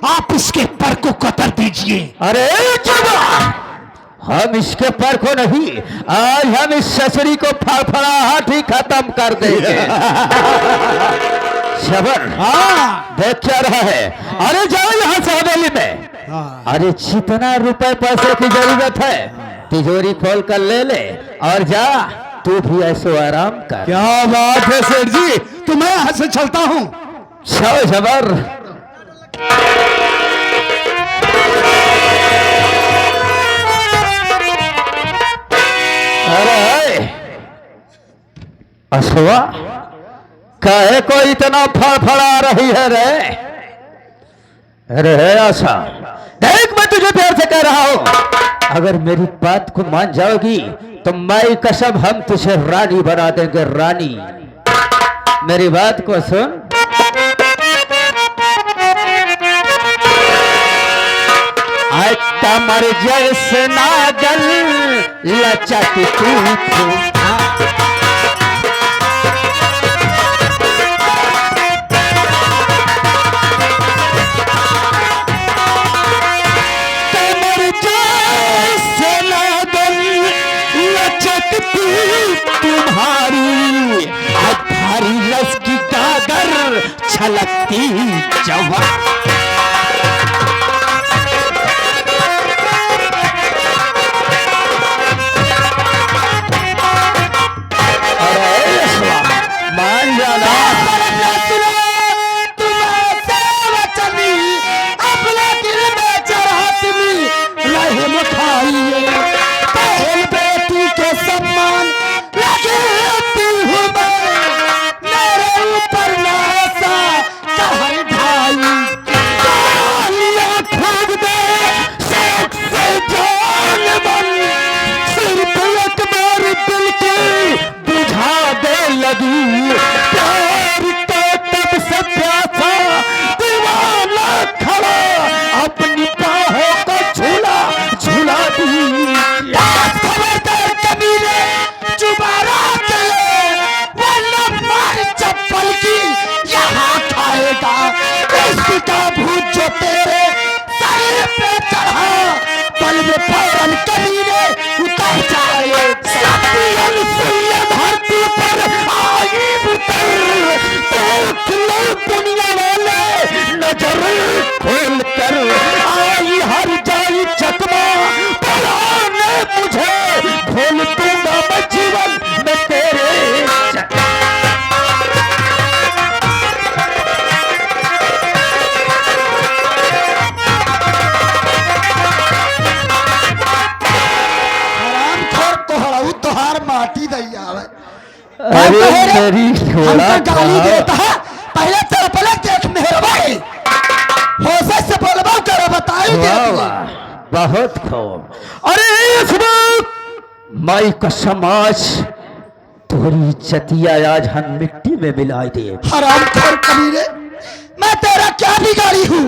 आप इसके पर को कतर दीजिए। अरे जवान, हम इसके पर को नहीं, आज हम इस ससुरी को फड़फड़ाहट ही खत्म कर देंगे। शबर, हाँ देख क्या रहा है? अरे जाओ यहाँ से हवेली में। हाँ। अरे जितना रुपए पैसे की जरूरत है तिजोरी खोल कर ले ले और जा, तू भी ऐसो आराम कर। क्या बात है सेठ जी, तो मैं यहाँ से चलता हूँ। चलो जबर। अरे अशवा, काहे को इतना फड़फड़ा रही है रे? अरे आशा, देख मैं तुझे प्यार से कह रहा हूं, अगर मेरी बात को मान जाओगी तो मैं कसम हम तुझे रानी बना देंगे, रानी। मेरी बात को सुन। आज कमर जैसे नागल लचकती थी, तुम्हारी आज भारी रस की गागर छलकती जवान। अरे मान जाना, अपने दिल में चढ़ाती रहम खाइए, पहल बेटी के सम्मान लगती हूँ मैं, मेरे ऊपर नासा कहर ढाई, तालियां ठोक दे सेठ से जान बन, सिर्फ एक बार दिल की बुझा दे लगी, प्यार तो तब से प्यासा दीवाना खड़ा, अपनी बाहों को झूला झूला दी। खबरदार कमीने, जुबारा चले वरना मार चप्पल की यहाँ खाएगा, इसका भूत जो तेरे सर पे चढ़ा, पल में फौरन कमीने उतर जाए। धरती पर आई उतर, देख लो दुनिया वाले नजर खोल कर, आई हर जाई चकमा पराने मुझे, भूल दूंगा मैं जीवन में तेरे। तोहार माटी दैया अरे मेरी थोड़ा गाली देता है, पहले तेरा पलक देख मेहरबानी, होश से बोलबा कर बताई दे। बहुत खूब। अरे माई का समाज तोरी इज्जतिया आज हम मिट्टी में मिला दिए। हराम खोर कमीने, मैं तेरा क्या बिगाड़ी हूँ,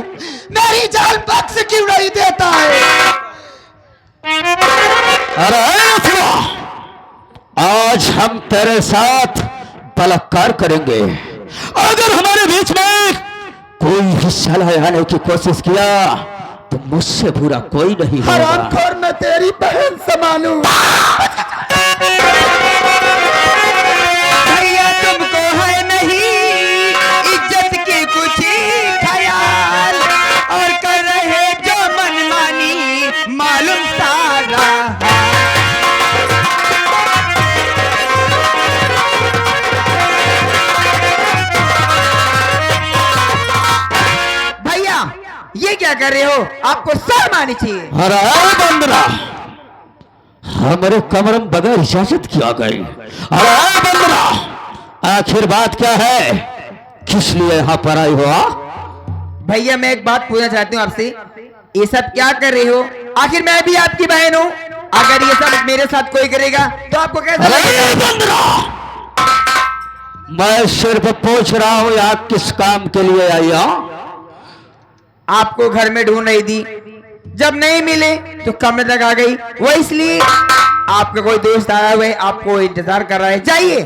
मेरी जान बख्श क्यों नहीं देता है? अरे आज हम तेरे साथ बलात्कार करेंगे, अगर हमारे बीच में कोई हिस्सा लाने की कोशिश किया तो मुझसे बुरा कोई नहीं होगा। हरामखोर, मैं तेरी बहन समानू। भैया तुमको है नहीं इज्जत की कुछ ख्याल, और कर रहे जो मनमानी मालूम सारा। ये क्या कर रहे हो? आपको शर्म आनी चाहिए। अरे बंदरा, हमारे कमरे में बगैर इजाजत किया गई। अरे बंदरा, आखिर बात क्या है, किस लिए यहाँ पर आई हो? भैया मैं एक बात पूछना चाहती हूँ आपसे, ये सब क्या कर रहे हो? आखिर मैं भी आपकी बहन हूँ, अगर ये सब मेरे साथ कोई करेगा तो आपको कैसा लगेगा? बंदरा, मैं सिर्फ पूछ रहा हूँ यहाँ किस काम के लिए आई हो? आपको घर में ढूंढ रही थी, जब नहीं मिले तो कमरे तक आ गई, वो इसलिए आपका कोई दोस्त आया हुआ है, आपको इंतजार कर रहा है, जाइए।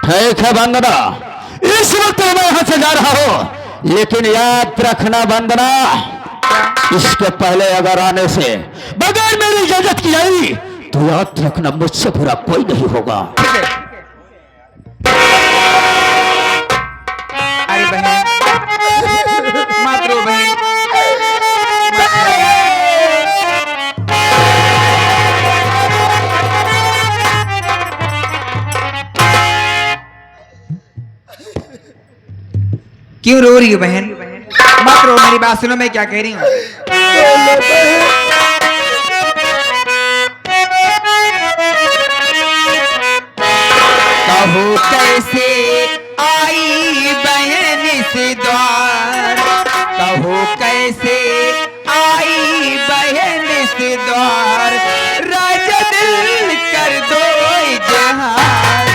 ठीक है बंदना, इस वक्त मैं यहाँ से जा रहा हूँ, लेकिन याद रखना वंदना, इसके पहले अगर आने से बगैर मेरी इजाजत की आई तो याद रखना मुझसे बुरा कोई नहीं होगा। ठीक है। अरे बहन मत रो बहन। क्यों रो रही हो बहन? मत रो, मेरी बात सुनो, मैं क्या कह रही हूँ। कहो कैसे आई बहन से द्वार, कहो कैसे आई बहन से द्वार, राजा दिल कर दो इजहार।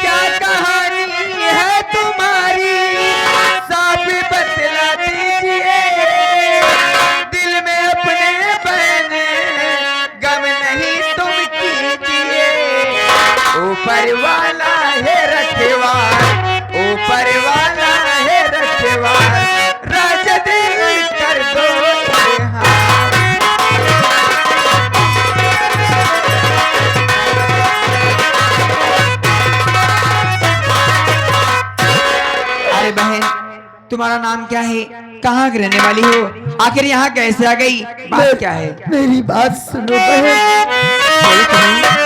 क्या कहानी है तुम्हारी सब बतला दीजिए, दिल में अपने बहने गम नहीं तुम कीजिए। ऊपर वाला है रखवार, ऊपर वाला है रखवार, राजा दिल कर दो इजहार। अरे बहन तुम्हारा नाम क्या है? कहाँ की रहने वाली हो? आखिर यहाँ कैसे आ गई? बात क्या है? मेरी बात सुनो बहन। बोलो तुम्हें।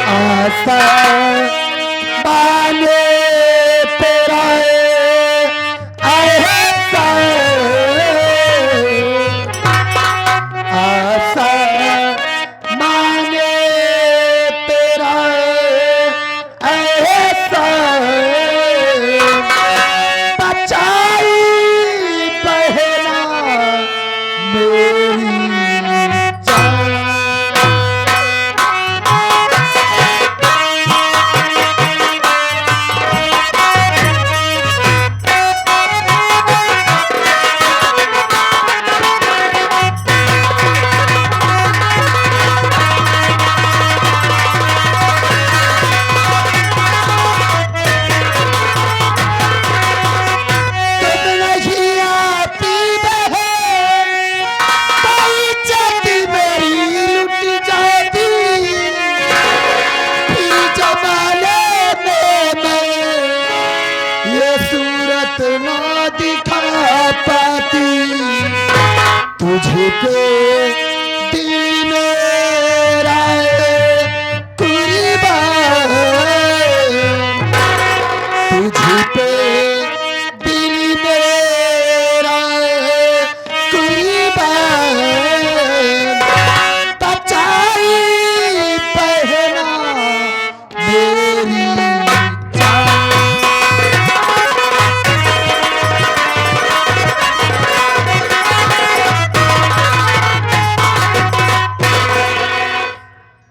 आशा बाने तेरा ऐसा, आशा माने तेरा ऐसा, बचाई बहना मेरी जान। तुझे पे दिल मेरा कुर्बान, तुझे पे दिल मेरा कुर्बान, बचाई बहना मेरी जान।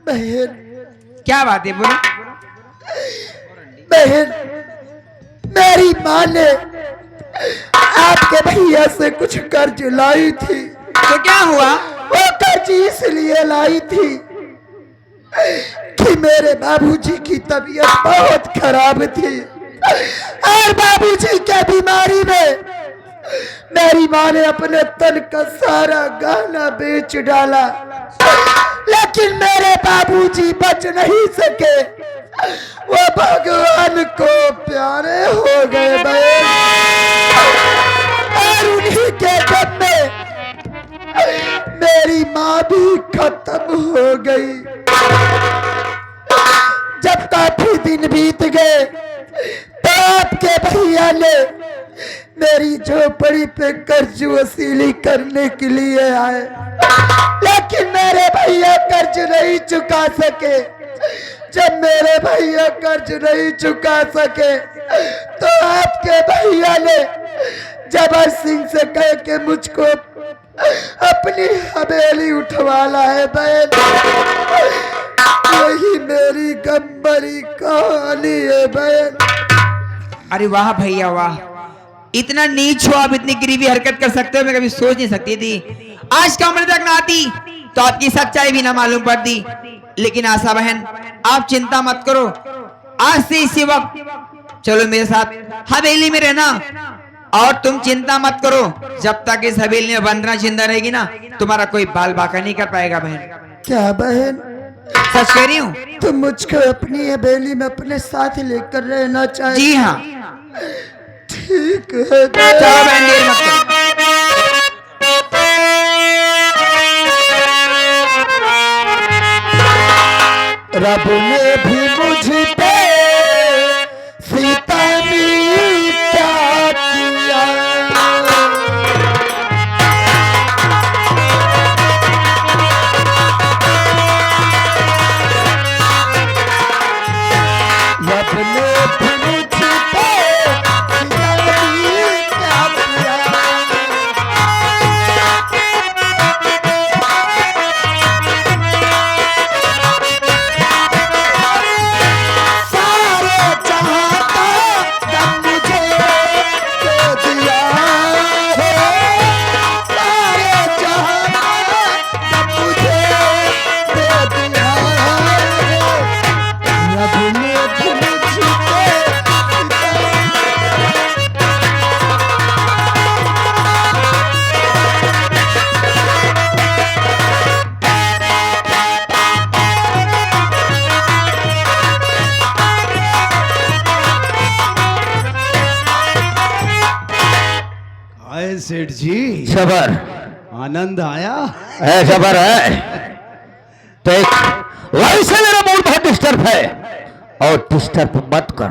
बहन क्या बात है? बोलो। बहन, मेरी माँ ने आपके भैया से कुछ कर्ज लाई थी। तो क्या हुआ? वो कर्ज इसलिए लाई थी कि मेरे बाबूजी की तबीयत बहुत खराब थी और बाबूजी के बीमारी में मेरी माँ ने अपने तन का सारा गहना बेच डाला, लेकिन मेरे बाबूजी बच नहीं सके, वो भगवान को प्यारे हो गए बहन। और उन्हीं के दम में मेरी माँ भी खत्म हो गई। जब काफी दिन बीत गए तो आपके भैया ने मेरी झोपड़ी पे कर्ज वसूली करने के लिए आए, लेकिन मेरे भैया कर्ज नहीं चुका सके। जब मेरे भैया कर्ज नहीं चुका सके तो आपके भैया ने जबर सिंह से कह के मुझको अपनी हवेली उठवाला है बहन। यही मेरी गम्बरी कहानी है बहन। अरे वाह भैया वाह, इतना नीच हो आप, इतनी गरीबी हरकत कर सकते हो, मैं कभी सोच नहीं सकती थी। आज कमरे तक ना आती तो आपकी सच्चाई भी ना मालूम पड़ती। लेकिन आशा बहन आप चिंता मत करो, आज से इसी वक्त चलो मेरे साथ हवेली में रहना, और तुम चिंता मत करो, जब तक इस हवेली में बंदना जिंदा रहेगी ना तुम्हारा कोई बाल बाका नहीं कर पाएगा बहन। क्या बहन, सच कह रही हूँ? तुम मुझको अपनी हवेली में अपने साथ लेकर रहना चाहिए? जी हाँ। ठीक है चलो बहन देर मत करो। रब ने भी मुझ पे सीता ने क्या किया, रब ने भी मुझ पे सीता ने क्या किया। आए सेठ जी, जबर आनंद आया? है, जबर है। देख वैसे मेरा मूड बहुत डिस्टर्ब है, और डिस्टर्ब मत कर,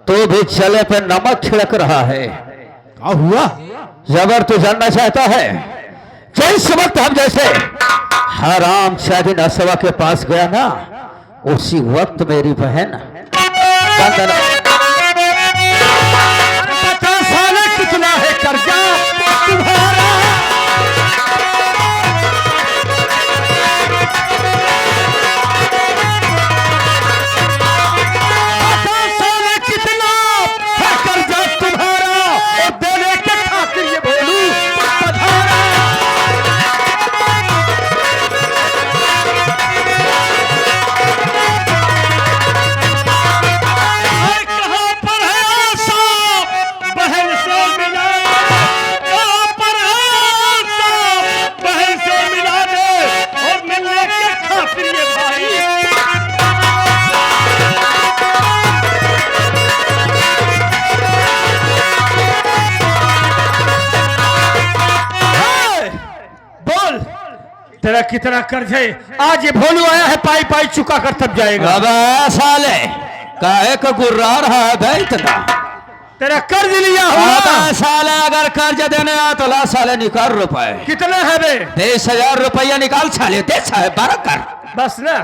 तो भी चले पे नमक छिड़क रहा है। क्या हुआ? जबर तू जानना चाहता है? जिस वक्त हम जैसे हराम शादी नसवा के पास गया ना, उसी वक्त मेरी बहन बंदना 50 साल कितना है कर्जा तुम्हारा, कितना है कर्जा तुम्हारा, और देने के खातिर ये बोलूं पधारा। कहाँ पर है आशा बहन से मिला, कहाँ पर है आशा बहन से मिला दे, और मिलने के खातिर ये भाई। बोल तेरा कितना कर्ज है? आज ये भोलू आया है, पाई पाई चुका कर तब जाएगा। अबे साले काहे का गुर्रा रहा है बे इतना? तेरा कर्ज लिया हुआ साले, अगर कर्ज देने आ तो ला साले निकाल रुपए। कितने है बे? 20,000 रुपया निकाल साले, दे साहब बारह कर बस ना,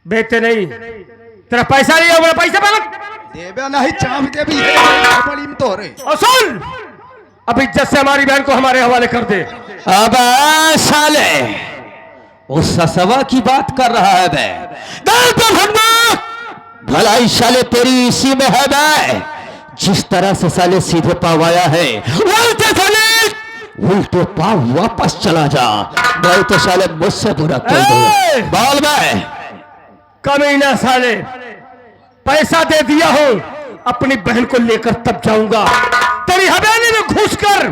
बेटे नहीं तेरा पैसा लिया हुआ, पैसा बालक देवे नहीं चाम देवी बड़ी में तो रे। और सुन, अब इज्जत से हमारी बहन को हमारे हवाले कर दे। अब साले उस ससवा की बात कर रहा है बे, भलाई साले तेरी इसी में है बे, जिस तरह से साले सीधे पाव आया है उल्टे साले उल्टे पाव वापस चला जा, नहीं तो साले मुझसे बुरा कोई नहीं। बोल बे कमीना साले, पैसा दे दिया हो, अपनी बहन को लेकर तब जाऊंगा, तेरी हवेली में घुसकर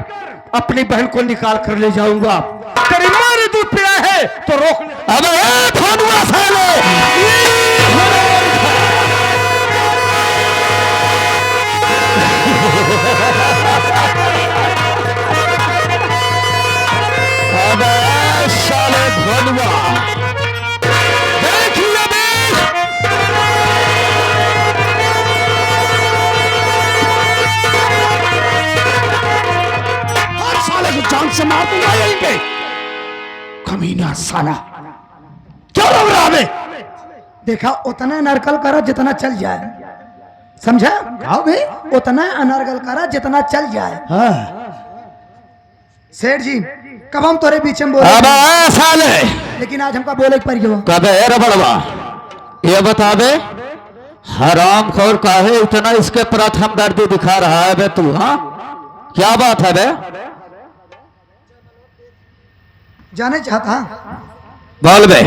अपनी बहन को निकाल कर ले जाऊंगा। तेरी मां ने दूध पिया है तो रोक। अबे भानुआ साले, अबे साले भानुआ देख लिया बे, साले को जान से मार दूंगा यहीं पे। कमीना साला, क्यों लग रहा है? देखा, उतना नरकल करा जितना चल जाए, समझा? आओ भाई। उतना अनर्गल करा जितना चल जाए। हाँ। सेठ जी कब हम तोरे बीच में बोले, अबे साले लेकिन आज हमका बोले पर क्यों? कबे रे बड़वा ये बता दे, हराम खोर काहे इतना इसके प्रति हमदर्दी दिखा रहा है बे तू? हाँ, क्या बात है बे? जाने चाहता बोल बे।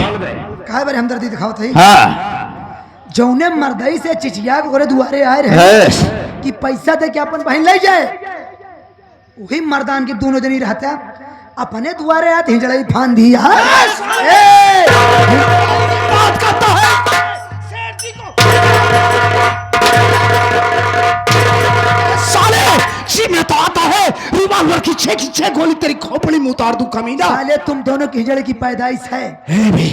काहे बारे हमदर्दी दिखाओ थई? हाँ जौने मर्दई से चिचिया के गोरे दुआरे आए रहे है। कि पैसा दे के अपन बहन ले जाए, वही मर्दान के दोनों दिन ही रहता अपने दुआरे आते हिजड़ाई फान दिया। बात करता है साले, जी में तो आता है रिवॉल्वर की 6 गोली तेरी खोपड़ी में उतार दूं कमीना। साले तुम दोनों की हिजड़े की पैदाइश है। ए बे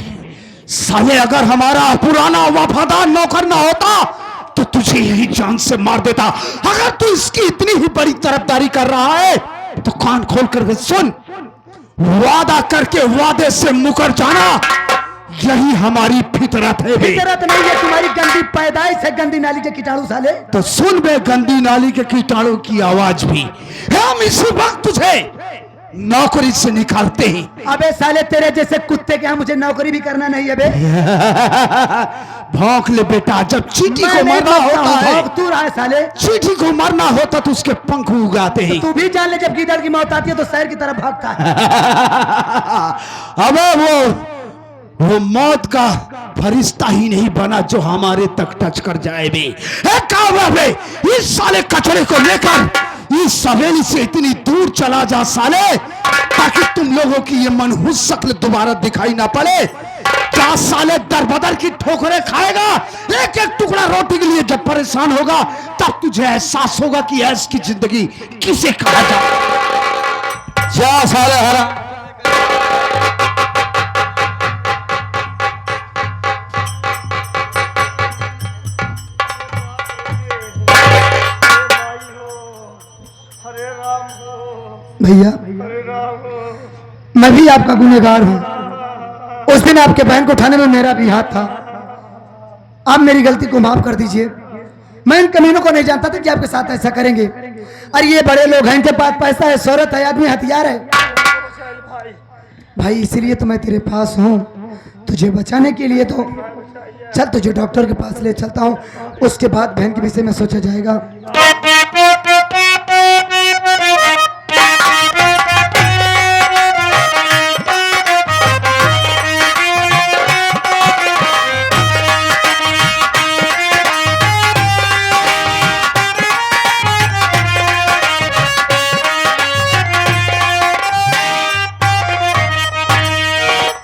साले, अगर हमारा पुराना वफादार नौकर ना होता तो तुझे यही जान से मार देता। अगर तू इसकी इतनी ही बड़ी तरफदारी कर रहा है तो कान खोल कर सुन, वादा करके वादे से मुकर जाना यही हमारी फितरत है बे। फितरत नहीं है, तुम्हारी गंदी पैदाइश है, गंदी नाली के कीटाणु साले। तो सुन बे गंदी नाली के कीटाणु की आवाज भी, हम इसी वक्त तुझे नौकरी से निकालते हैं। अबे साले तेरे जैसे कुत्ते के यहाँ मुझे नौकरी भी करना नहीं है बे। भौंक ले बेटा, जब चींटी को मरना होता है, तू रहा है साले। चींटी को मरना होता तो उसके पंख उगाते हैं। तू भी जान ले जब गीदड़ की मौत आती है तो शहर की तरफ भागता है। अबे वो मौत का फरिश्ता ही नहीं बना जो हमारे तक टच कर जाए बे। काम है बे, इस साले कचरे को लेकर इस सवेली से इतनी दूर चला जा साले, ताकि तुम लोगों की ये मनहूस शक्ल दोबारा दिखाई ना पड़े। क्या साले दर बदर की ठोकरें खाएगा? एक एक टुकड़ा रोटी के लिए जब परेशान होगा तब तुझे एहसास होगा कि ऐश की जिंदगी किसे कहा जाए। जा साले हरा। भैया मैं भी आपका गुनहगार हूँ। उस दिन आपके बहन को उठाने में मेरा भी हाथ था। आप मेरी गलती को माफ कर दीजिए। मैं इन कमीनों को नहीं जानता था कि आपके साथ ऐसा करेंगे। और ये बड़े लोग हैं, इनके पास पैसा है, शोहरत है, आदमी हथियार है। भाई इसीलिए तो मैं तेरे पास हूँ, तुझे बचाने के लिए। तो चल तुझे डॉक्टर के पास ले चलता हूँ, उसके बाद बहन के विषय में सोचा जाएगा।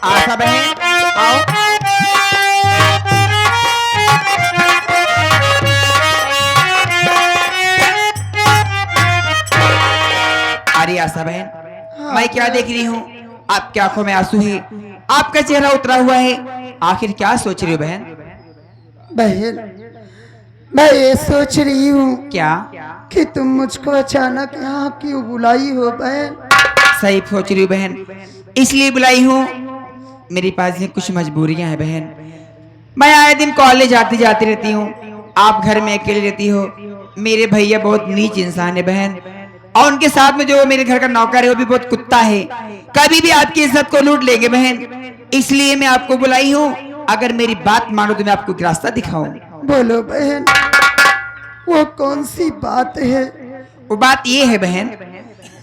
आशा बहन आओ। अरे आशा बहन, मैं क्या देख रही हूँ? आपकी आंखों में आंसू है, आपका चेहरा उतरा हुआ है। आखिर क्या सोच रही हो बहन? बहन मैं ये सोच रही हूँ क्या? कि तुम मुझको अचानक यहाँ क्यों बुलाई हो बहन? सही सोच रही हूँ बहन, इसलिए बुलाई हूँ। मेरे पास में कुछ मजबूरियां हैं बहन। मैं आए दिन कॉलेज आती जाती रहती हूँ, आप घर में अकेले रहती हो। मेरे भैया बहुत नीच इंसान है बहन, और उनके साथ में जो मेरे घर का नौकर है वो भी बहुत कुत्ता है, कभी भी आपकी इज्जत को लूट लेंगे बहन। इसलिए मैं आपको बुलाई हूँ, अगर मेरी बात मानो तो मैं आपको एक रास्ता दिखाऊं। बोलो बहन, वो कौन सी बात है? वो बात ये है बहन,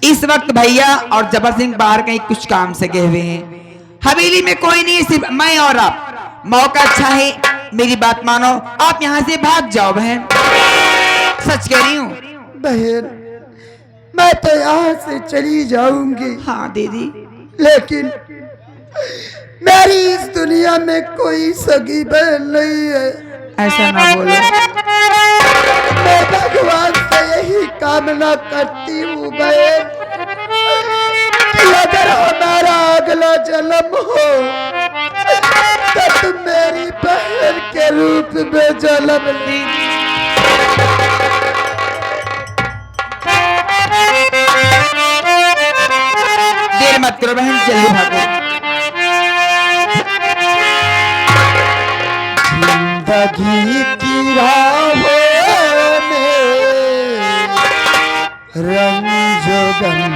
इस वक्त भैया और जबर सिंह बाहर कहीं कुछ काम से गए हुए हैं। हवेली में कोई नहीं, सिर्फ मैं और आप। मौका अच्छा है, मेरी बात मानो, आप यहाँ से भाग जाओ बहन। सच कह रही हूँ बहन मैं तो यहाँ से चली जाऊंगी। हाँ दीदी। लेकिन मेरी इस दुनिया में कोई सगी बहन नहीं है। ऐसा ना बोलो। मैं भगवान से यही कामना करती हूँ बहन कि अगर हमारा अगला जन्म हो तो तुम मेरी बहन के रूप में जन्म ली। देर मत करो बहन, जल्दी भागो। जिंदगी की राहों में रंग जोगन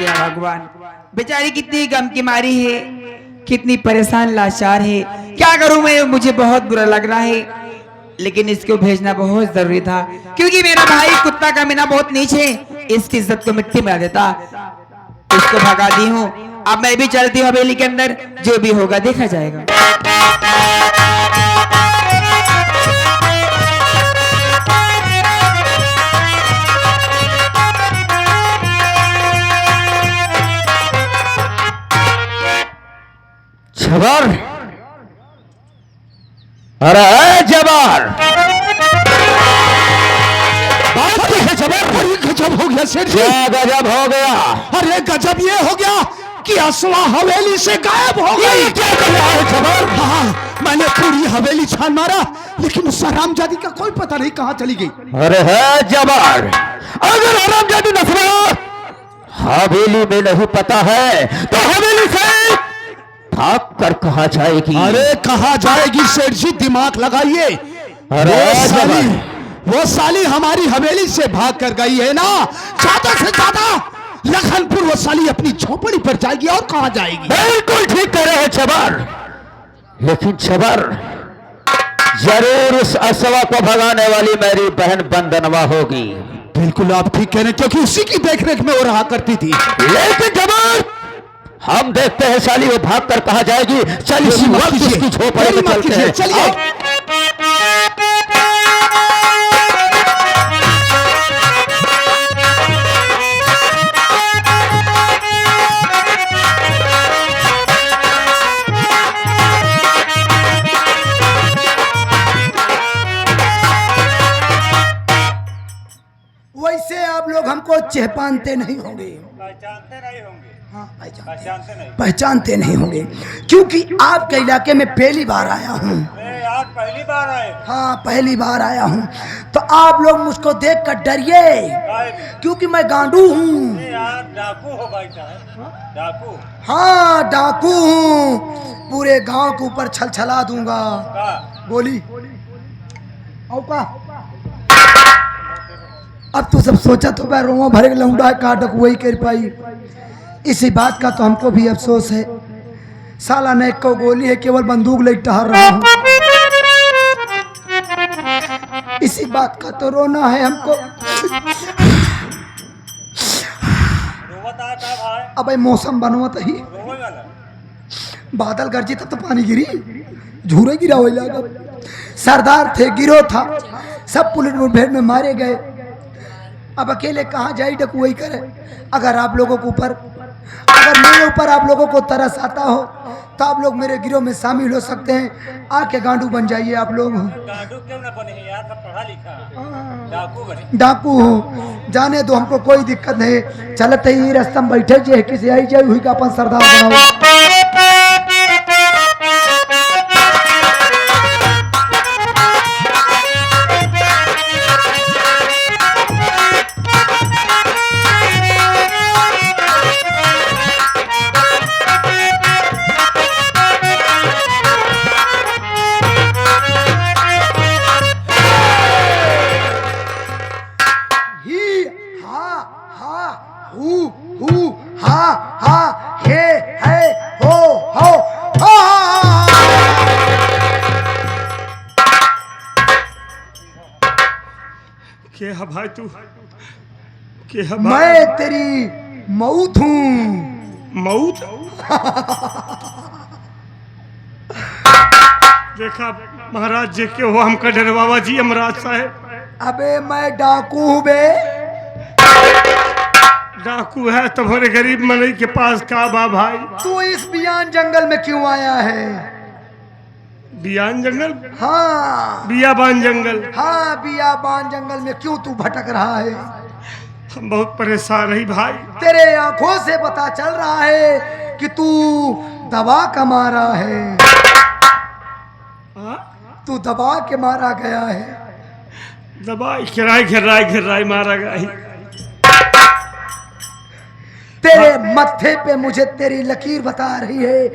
या भगवान, बेचारी कितनी गम की मारी है, कितनी परेशान लाचार है। क्या करूं मैं, मुझे बहुत बुरा लग रहा है, लेकिन इसको भेजना बहुत जरूरी था, क्योंकि मेरा भाई कुत्ता का मीना बहुत नीचे, इसकी इज्जत को मिट्टी में देता। इसको भगा दी हूँ, अब मैं भी चलती हूँ हवेली के अंदर, जो भी होगा देखा जाएगा। जबर, अरे जबर, बात क्या है जबर? अरे गजब हो गया सेठ जी। क्या गजब हो गया? अरे गजब ये हो गया कि असला हवेली से गायब हो गई। क्या कर रहा है जबर? हाँ, मैंने पूरी हवेली छान मारा, लेकिन उस हरामजादी का कोई पता नहीं कहाँ चली गई। अरे है जबर, अगर हरामजादी नफरत हवेली में नहीं पता है तो हवेली से भाग कर कहा जाएगी? अरे कहाँ जाएगी सेठ जी, दिमाग लगाइए। अरे वो साली हमारी हवेली से भाग कर गई है ना, ज्यादा से ज्यादा लखनपुर वो साली अपनी झोपड़ी पर जाएगी, और कहाँ जाएगी? बिल्कुल ठीक कह रहे हैं जबर, लेकिन जबर जरूर उस असवा को भगाने वाली मेरी बहन बंदनवा होगी। बिल्कुल आप ठीक कह रहे हैं, क्योंकि उसी की देखरेख में वो रहा करती थी। लेकिन जबर हम देखते हैं साली वो भाग कर कहा जाएगी। चल इसी वक्त उसकी झोपड़ी में चलते हैं। चलिए। वैसे आप लोग हमको चहपानते नहीं होंगे, पहचानते नहीं होंगे। हाँ पहचानते नहीं। पहचानते नहीं होंगे, क्योंकि आपके इलाके में पहली बार आया हूँ। अरे आज पहली बार आए। हाँ पहली बार आया हूँ, तो आप लोग मुझको देख कर डरिए, क्योंकि मैं गांडू हूँ। यार डाकू हो भाई साहब, डाकू। हाँ डाकू हूँ, पूरे गांव के ऊपर छलछला दूंगा। गोली औका। अब तो सब सोचा तो मैं रोमा भरे के लौंडा है, का डक वही कर पाई। इसी बात का तो हमको भी अफसोस है, साला ने को गोली है, केवल बंदूक ले टहर रहा हूँ। इसी बात का तो रोना है हमको। अबे मौसम बनवत ही, बादल गरजी तब तो पानी गिरी, झूरे गिरा हो लगा। सरदार थे, गिरो था, सब पुलिस मुठभेड़ में मारे गए। अब अकेले कहाँ जाई डक वही करे। अगर आप लोगों के ऊपर, अगर मेरे ऊपर आप लोगों को तरस आता हो तो आप लोग मेरे गिरोह में शामिल हो सकते हैं। आके गांडू बन जाइए आप लोग। गांडू क्यों ना बने यार, सब पढ़ा लिखा, डाकू बने। डाकू हो, जाने दो, हमको कोई दिक्कत नहीं। चलते ही रास्ता में बैठे जे किसी आई जाए हुई का अपन सरदार बनाओ। क्या भाई तू, क्या मैं तेरी मौत हूँ। मौत? देखा महाराज जी के हो, हमका डरवावा जी अमराज साहब। अबे मैं डाकू हूँ बे। डाकू है तुम्हारे गरीब मनई के पास का बा भाई? तू इस बियान जंगल में क्यों आया है? बियान जंगल? हाँ बियाबान जंगल। हाँ बियाबान जंगल में क्यों तू भटक रहा है? हम बहुत परेशान रही भाई। तेरे आंखों से पता चल रहा है कि तू दवा का मारा है। तू दबा के मारा गया है। दबाई घिराई मारा गया। तेरे मत्थे पे मुझे तेरी लकीर बता रही है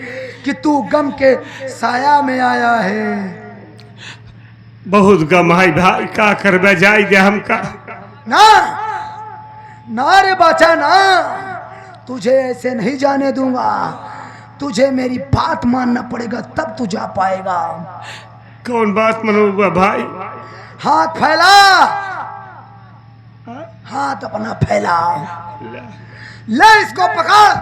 कि तू गम के साया में आया है। बहुत गम है भाई, का करबे जाएगा हमका। ना ना रे बाचा ना, तुझे ऐसे नहीं जाने दूंगा। तुझे मेरी बात मानना पड़ेगा, तब तू जा पाएगा। कौन बात मनोगा भाई? हाथ फैला, हाथ अपना फैला, ले इसको पकड़।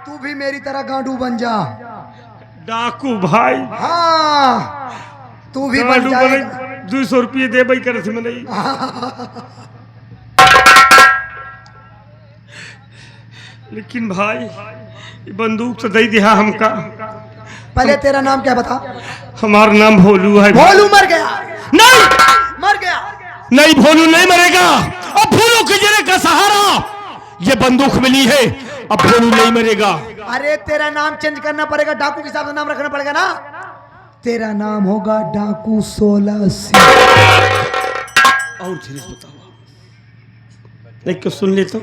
तू भी मेरी तरह गांडू बन जा। डाकू भाई, हाँ, तू भी बन जाएगा। 200 रुपये दे भाई कर से नहीं। लेकिन भाई ये बंदूक तो दे दिया हमका। पहले तेरा नाम क्या बता? हमारा नाम भोलू है। भोलू मर गया? नहीं मर गया? नहीं, भोलू नहीं मरेगा। अब भोलू के जरे का सहारा ये बंदूक मिली है, अब भोलू नहीं मरेगा। अरे तेरा नाम चेंज करना पड़ेगा, डाकू के हिसाब से नाम रखना पड़ेगा ना। तेरा नाम होगा डाकू 16 सिंह। और धीरे से बताओ, नहीं क्यों सुन ले तो।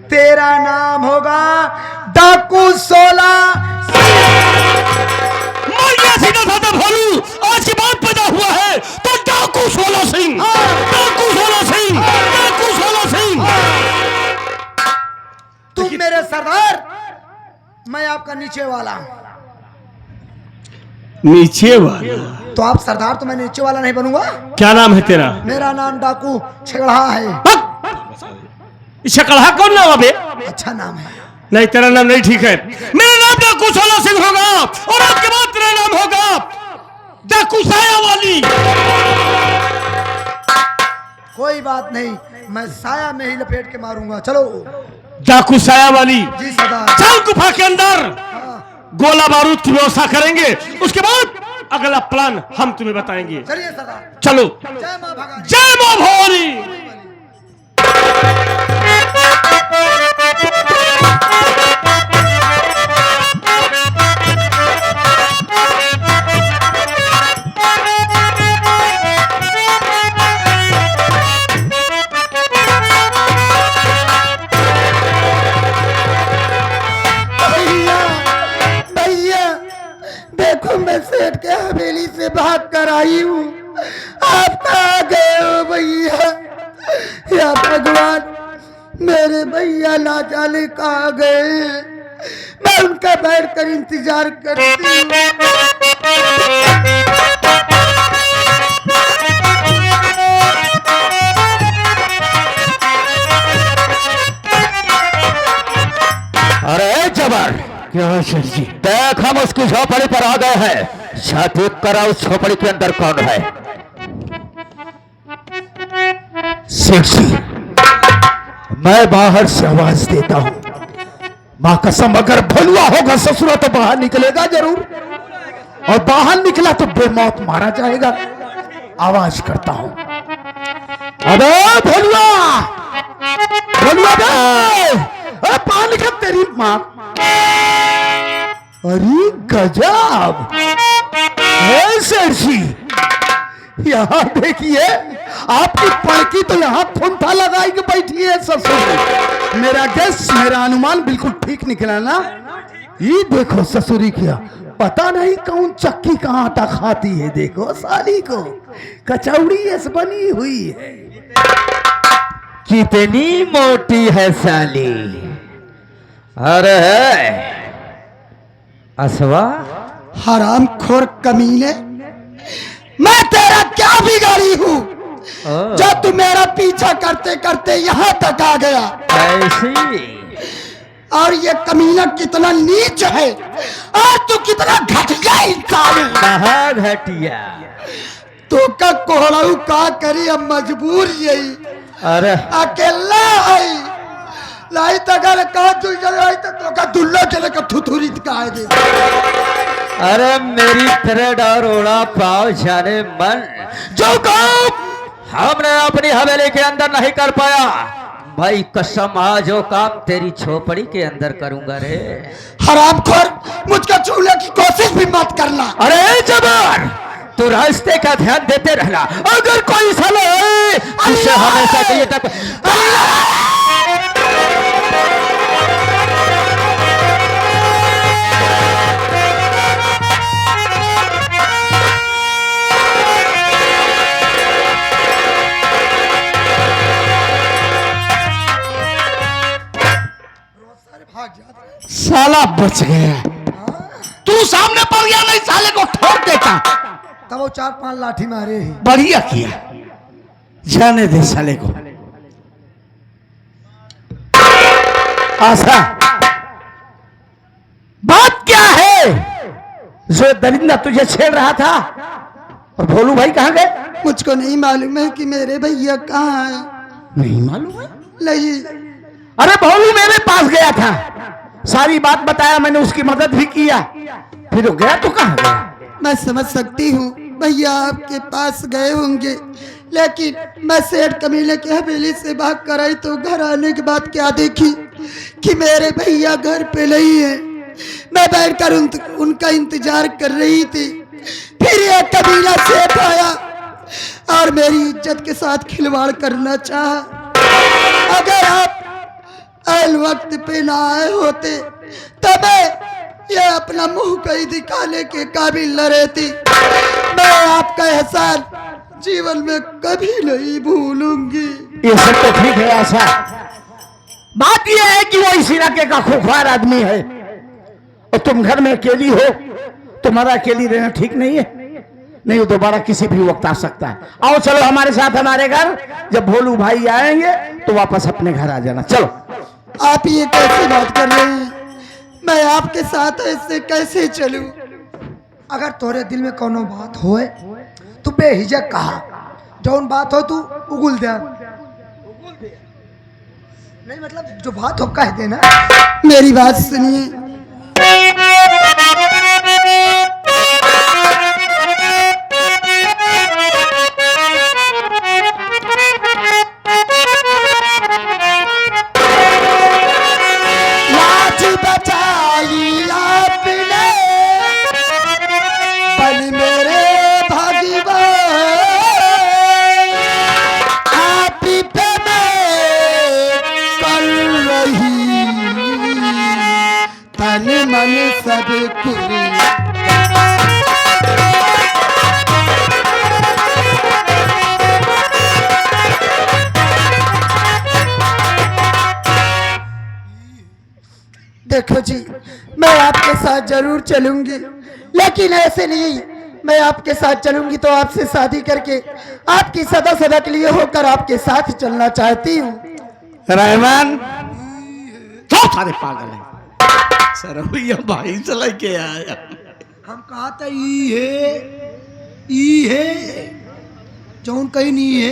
तेरा नाम होगा डाकू 16 मर गया सीधा साधा भोलू। आज के बाद पैदा हुआ है तो डाकू 16 सिंह, डाकू 16 सिंह, डाकू 16 सिंह। तुम मेरे सरदार, मैं आपका नीचे वाला। नीचे वाला? तो आप सरदार, तो मैं नीचे वाला नहीं बनूंगा। क्या नाम है तेरा? मेरा नाम डाकू छगड़ा है। शकलहा कौन नाम है? अच्छा नाम है। नहीं तेरा नाम नहीं ठीक है। मेरा नाम डाकू 16 सिंह होगा और आपके बाद तेरा नाम होगा डाकू साया वाली। कोई बात नहीं, मैं साया में ही लपेट के मारूंगा। चलो। डाकू साया वाली। जी सरदार। चल गुफा के अंदर हाँ, गोला बारूद की व्यवस्था करेंगे, उसके बाद अगला प्लान हम तुम्हें बताएंगे। चलिए सरदार। चलो। जय मां भगानी। जय मां भवानी। देखो मैं सेठ के हवेली से भाग कर आई हूँ। आप कहाँ गए हो भैया? या भगवान, मेरे भैया ना जाने कहाँ गए। मैं उनका बैठ कर इंतजार करती हूँ। अरे जबर, क्या सर जी? देख हम उसकी झोपड़ी पर आ गए हैं। छाती करा उस झोपड़ी के अंदर कौन है? सेठ जी, मैं बाहर से आवाज देता हूं। मां कसम, अगर भलुआ होगा ससुरा तो बाहर निकलेगा जरूर, और बाहर निकला तो बेमौत मारा जाएगा। आवाज करता हूं, अबे भलुआ, भलुआ बे, अरे पानी का तेरी मां। अरे गजब है सेठ जी, यहाँ देखिए आपकी पड़की तो यहाँ फुंथा लगाई के बैठी है ससुर। मेरा गैस, मेरा अनुमान बिल्कुल ठीक निकला ना। ये देखो ससुरी क्या, पता नहीं कौन चक्की का आटा खाती है। देखो साली को कचौड़ी ऐसे बनी हुई है। कितनी मोटी है साली। अरे असवा, हरामखोर कमीने, मैं तेरा क्या बिगाड़ी हूँ जो तू मेरा पीछा करते करते यहाँ तक आ गया? ऐसी और ये कमीना कितना नीच है और तू कितना घटिया इंसान है। कहाँ घटिया? तो का कोहड़ाऊ का करी, अब मजबूर यही अरे अकेला है। लाई तगर का तू जलाई तो का दुल्ला चले का थुथुरी का दे। अरे मेरी थ्रेड और ओड़ा पाव जाने मन, जो काम हमने अपनी हवेली के अंदर नहीं कर पाया, भाई कसम आज जो काम तेरी झोपड़ी के अंदर करूंगा रे। हरामखोर, मुझको छूने की कोशिश भी मत करना। अरे जबर, तू रास्ते का ध्यान देते रहना। अगर कोई साला है जिससे हमेशा के लिए तक साला बच गया। तू सामने पड़ गया, नहीं साले को ठोक देता। तब वो 4-5 लाठी मारे ही। बढ़िया किया, जाने दे साले को। आशा, बात क्या है जो दरिंदा तुझे छेड़ रहा था? और भोलू भाई कहाँ गए? मुझको नहीं मालूम है कि मेरे भैया कहाँ है। नहीं मालूम है? नहीं, अरे भोलू मेरे पास गया था, सारी बात बताया, मैंने उसकी मदद भी किया, फिर वो गया तो कहाँ गया? मैं समझ सकती हूँ भैया आपके पास गए होंगे, लेकिन मैं सेठ कमीले की हवेली से भाग कर आई तो घर आने के बाद क्या देखी कि मेरे भैया घर पे नहीं है। मैं बैठकर उनका इंतजार कर रही थी, फिर यह कबीला सेठ आया और मेरी इज्जत के साथ खिलवाड़ करना चाहा। अगर आप अल वक्त पे ना आए होते तो मैं ये अपना मुंह कहीं दिखाने के काबिल न रहती। मैं आपका एहसान जीवन में कभी नहीं भूलूंगी। ये सब तो ठीक है आशा, बात यह है कि वो इस इलाके का खूंखार आदमी है और तुम घर में अकेली हो, तुम्हारा अकेली रहना ठीक नहीं है। नहीं, वो दोबारा किसी भी वक्त आ सकता है। आओ चलो हमारे साथ हमारे घर, जब भोलू भाई आएंगे तो वापस अपने घर आ जाना। चलो। आप ये कैसे बात कर रहे हैं? मैं आपके साथ ऐसे कैसे चलूं? अगर तोरे दिल में कोनो बात होए तो बेहिजक कहा, जौन बात हो तू उगुल दे। नहीं मतलब जो बात हो कह देना। मेरी बात सुनिए। लाठी बचाई आपने, बन मेरे भागीवा, आप ही पे मैं कर रही तन मन सब कुरी। देखो जी, मैं आपके साथ जरूर चलूंगी, लेकिन ऐसे नहीं। मैं आपके साथ चलूंगी तो आपसे शादी करके आपकी सदा सदा के लिए होकर आपके साथ चलना चाहती हूँ। रहमान तो सारे पागल है। सर भैया भाई चला के आया। हम कहा था ई है जौन कहीं नहीं है।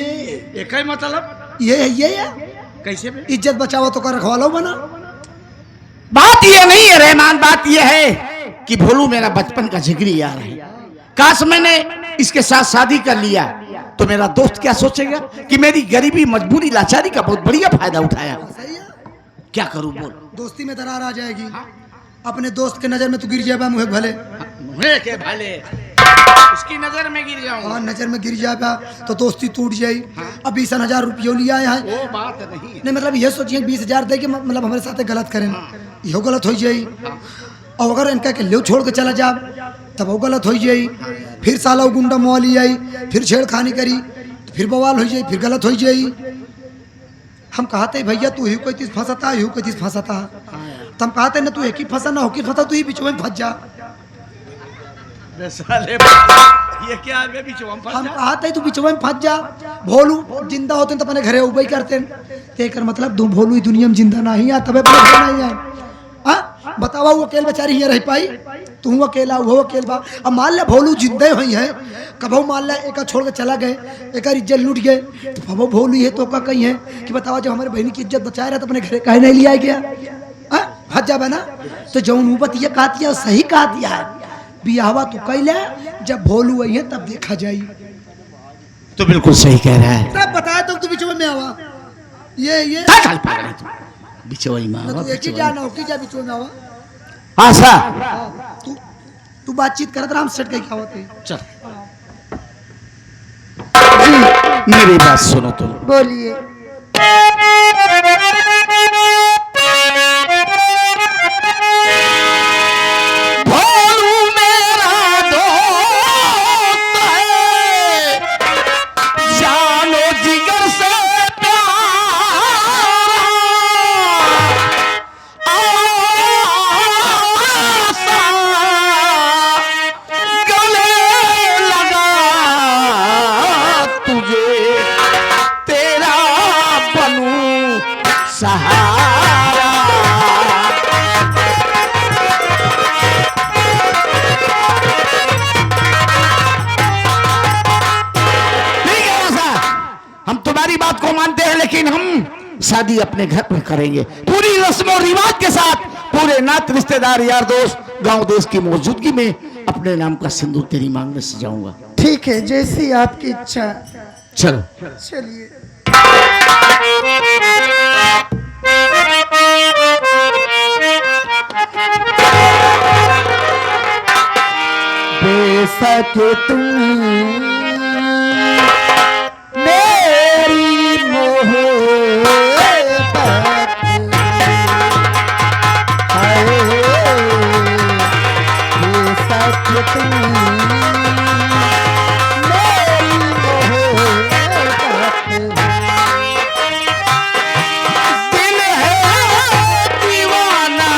एक ही मतलब ये है। कैसे में? इज्जत बचाओ तो कर रखवालो बना। बात ये नहीं है रहमान, बात ये है कि भोलू मेरा बचपन का जिगरी यार है। काश मैंने इसके साथ शादी कर लिया तो मेरा दोस्त क्या सोचेगा कि मेरी गरीबी, मजबूरी, लाचारी का बहुत बढ़िया फायदा उठाया। सही है। क्या करूं बोल? दोस्ती में दरार आ जाएगी। अपने दोस्त के नजर में तू गिर जाएगा मुँह भले। मुहे के भले उसकी नजर में गिर जाऊं। हाँ, नजर में गिर जाएगा तो दोस्ती टूट जाएगी। अब 20,000 रुपये लिया है। वो बात नहीं है। नहीं मतलब ये सोचिए 20,000 दे के मतलब हमारे साथ गलत करें, यो गलत हो जाई। और अगर इनका के ले छोड़ के चला जा तब वो गलत हो जाई। फिर साला वो गुंडा मोली आई, फिर छेड़खानी करी, फिर बवाल हो जाई, फिर गलत हो जाई। हम कहते भैया तू ही कोई चीज फंसाता, यू कोई चीज फंसाता। तो हम कहते ना तू एक ही फंसा ना हो कि फंसा, तू ही बीच में फंस जा। साले ये क्या है बीच में फंस हम जा? कहते तू बीच में फंस जा। भोलू जिंदा होते तो अपने घरे उबई करते। तेकर मतलब दो भोलू ही दुनिया में जिंदा नहीं है, तबे अपने घर नहीं है। हाँ बतावा, वो अकेले बेचारी यहाँ रह पाई? तू अकेला, वो अकेला बा। अब मान ले भोलू जिंदे हुई है, कबो मान ले एक छोड़ के चला गए, एक इज्जत लूट गए, तो कबो भोलू है तो का कहीं है कि बतावा जब हमारे बहनी की इज्जत बचाए रहा तो अपने घरे कहे नहीं लिया गया। हज जाबे ना तो जो नूबत ये कहती है सही कहती है। बियाहवा तू कैले, जब भोलू आई है तब देखा जाई। तो बिल्कुल सही कह रहा है। तब बताया तो तू बीच में आवा। ये चल पागल है तू। बिचवाई माँ तू एक ही जा ना हो कि जा बीच में आवा। आशा, तू बातचीत करत रहा, हम सेट कहीं क्या होते। चल मेरी बात सुनो तुम। बोलिए। भोलू मेरा दोस्त है, जानो जिगर से प्यार। लेकिन हम शादी अपने घर पर करेंगे, पूरी रस्म और रिवाज के साथ, पूरे नात रिश्तेदार यार दोस्त गांव देश की मौजूदगी में अपने नाम का सिंदूर तेरी मांग में सजाऊंगा। ठीक है, जैसी आपकी इच्छा। चलो। चलिए। बेशक तुम मेरी मोहब्बत हाय, बेशक तुम मेरी मोहब्बत दिल है दीवाना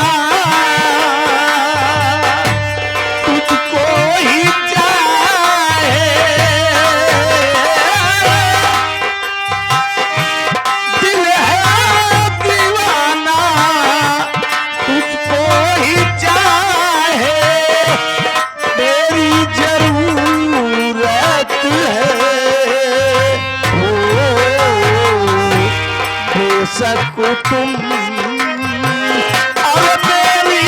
तुझको ही चाहे, दिल है दीवाना तुझको ही चाहे, मेरी जरूरत है बेशक तुम और मेरी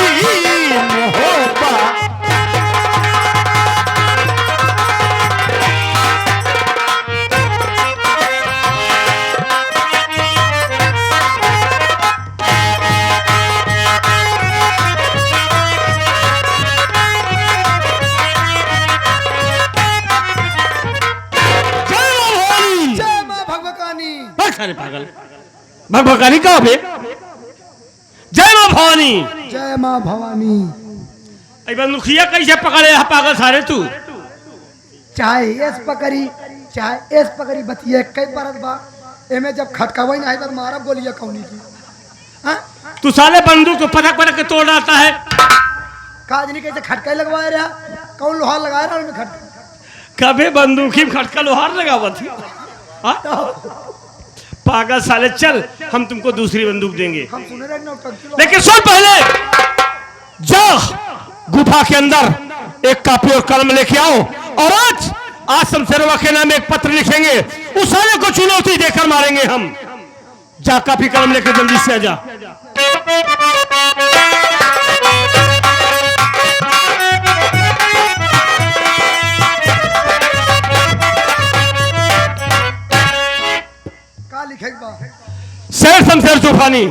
मोहब्बत। जय मां भगवकानी। सारे पागल भगभगानी कहाँ पे? जय मां भवानी। जय मां भवानी। अरे बंदूकिया कैसे पकड़े है पागल सारे तू? चाहे एस पकड़ी चाहे एस पकड़ी बतिया कई परत बा, एमे जब खटकावई नहीं तो मारा गोलियां कौनी की। हाँ? तू साले बंदूक तो पटक पटक के तोड़ डालता है। काज नहीं कैसे खटका लगवाए रहा, कौन लोहा लगाया रहा उनमें खटका। कभी बंदूकी में खटका लोहार लगावा थी। हाँ? पागल साले, चल हम तुमको दूसरी बंदूक देंगे, हम सुने रहे नौटंकी लोहा। लेकिन सुन पहले जा गुफा के अंदर एक कॉपी और कलम लेके आओ और आज आसम सरवा के नाम एक पत्र लिखेंगे, उस साले को चुनौती देकर मारेंगे हम। जा कॉपी कलम लेके जल्दी से आ जा। का लिखेगा बा? शेर शमशेर तूफानी।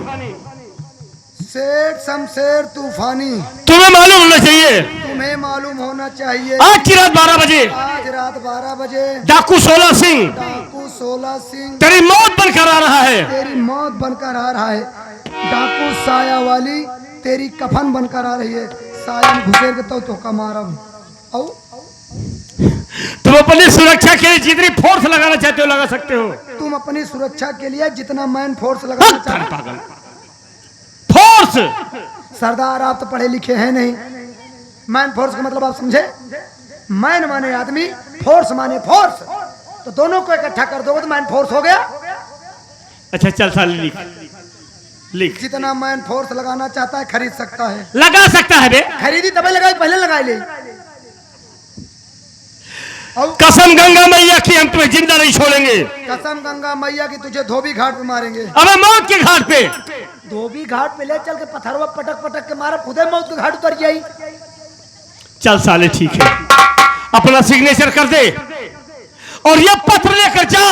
शेर शमशेर तूफानी। तुम्हें मालूम होना चाहिए तुम्हें मालूम होना चाहिए आज की रात 12 बजे आज रात 12 बजे डाकू 16 सिंह डाकू 16 सिंह तेरी मौत बनकर आ रहा है। तेरी मौत बनकर आ रहा है। डाकू साया वाली तेरी कफन बनकर आ रही है। साया में घुसेर के तो का मारम। औ तुम अपनी सुरक्षा के लिए जितनी फोर्स लगाना चाहते हो लगा सकते हो। तुम अपनी सुरक्षा के लिए जितना मैन फोर्स लगाना चाहते पागल फोर्स। सरदार आप तो पढ़े लिखे हैं नहीं, मैन फोर्स का मतलब आप समझे? मैन माने आदमी, फोर्स माने फोर्स, तो दोनों को इकट्ठा कर दोगे तो मैन फोर्स हो गया। अच्छा चल साले लिख लिख। जितना मैन फोर्स लगाना चाहता है खरीद सकता है। लगा सकता है बे। खरीदी तभी लगाई, पहले लगाई ले। कसम गंगा मैया की हम तुम्हें जिंदा नहीं छोड़ेंगे। कसम गंगा मैया की तुझे धोबी घाट पे मारेंगे। अबे मौत के घाट पे। धोबी घाट पे ले चल के पत्थरवा पटक पटक के मारा, खुदे मौत के घाट उतर जाई। चल साले ठीक है, अपना सिग्नेचर कर दे और ये पत्र लेकर जा